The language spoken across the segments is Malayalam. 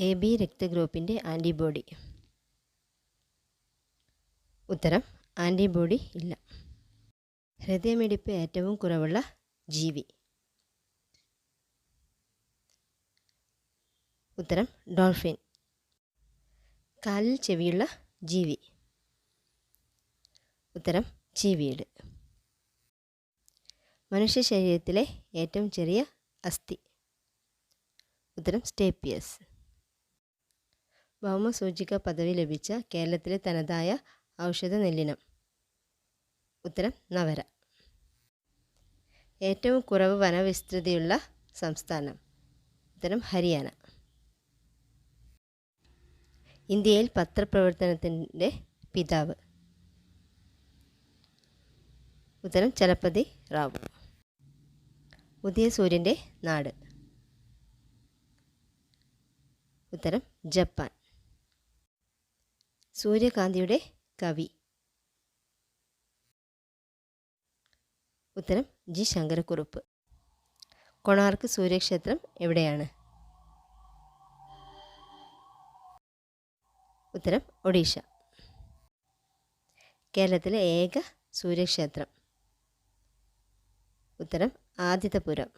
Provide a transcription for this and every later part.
AB രക്തഗ്രൂപ്പിൻ്റെ ആൻറ്റിബോഡി. ഉത്തരം ആൻറ്റിബോഡി ഇല്ല. ഹൃദയമിടിപ്പ് ഏറ്റവും കുറവുള്ള ജീവി. ഉത്തരം ഡോൾഫിൻ. കാലിൽ ചെവിയുള്ള ജീവി. ഉത്തരം ചീവീട്. മനുഷ്യ ശരീരത്തിലെ ഏറ്റവും ചെറിയ അസ്ഥി. ഉത്തരം സ്റ്റേപ്പിയസ്. ഭൗമസൂചിക പദവി ലഭിച്ച കേരളത്തിലെ തനതായ ഔഷധ നെല്ലിനം. ഉത്തരം നവര. ഏറ്റവും കുറവ് വനവിസ്തൃതിയുള്ള സംസ്ഥാനം. ഉത്തരം ഹരിയാന. ഇന്ത്യയിൽ പത്രപ്രവർത്തനത്തിൻ്റെ പിതാവ്. ഉത്തരം ചലപതി റാവു. ഉദയസൂര്യൻ്റെ നാട്. ഉത്തരം ജപ്പാൻ. സൂര്യകാന്തിയുടെ കവി. ഉത്തരം ജി ശങ്കരക്കുറുപ്പ്. കൊണാർക്ക് സൂര്യക്ഷേത്രം എവിടെയാണ്? ഉത്തരം ഒഡീഷ. കേരളത്തിലെ ഏക സൂര്യക്ഷേത്രം. ഉത്തരം ആദിതപുരം.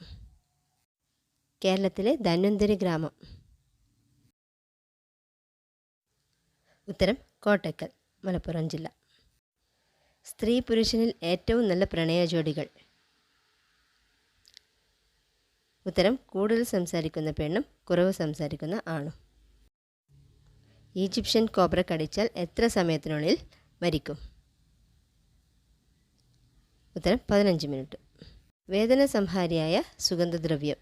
കേരളത്തിലെ ധന്വന്തരി ഗ്രാമം. ഉത്തരം കോട്ടക്കൽ, മലപ്പുറം ജില്ല. സ്ത്രീ പുരുഷനിൽ ഏറ്റവും നല്ല പ്രണയ ജോഡികൾ. ഉത്തരം കൂടുതൽ സംസാരിക്കുന്ന പെണ്ണും കുറവ് സംസാരിക്കുന്ന ആണും. ഈജിപ്ഷ്യൻ കോബ്ര കടിച്ചാൽ എത്ര സമയത്തിനുള്ളിൽ മരിക്കും? ഉത്തരം 15 മിനിറ്റ്. വേദന സംഹാരിയായ സുഗന്ധദ്രവ്യം.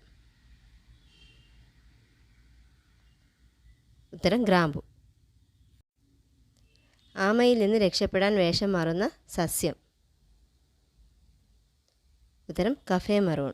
ഉത്തരം ഗ്രാമ്പു. ആമയിൽ നിന്ന് രക്ഷപ്പെടാൻ വേഷം മാറുന്ന സസ്യം. ഉത്തരം കഫേ മറൂൺ.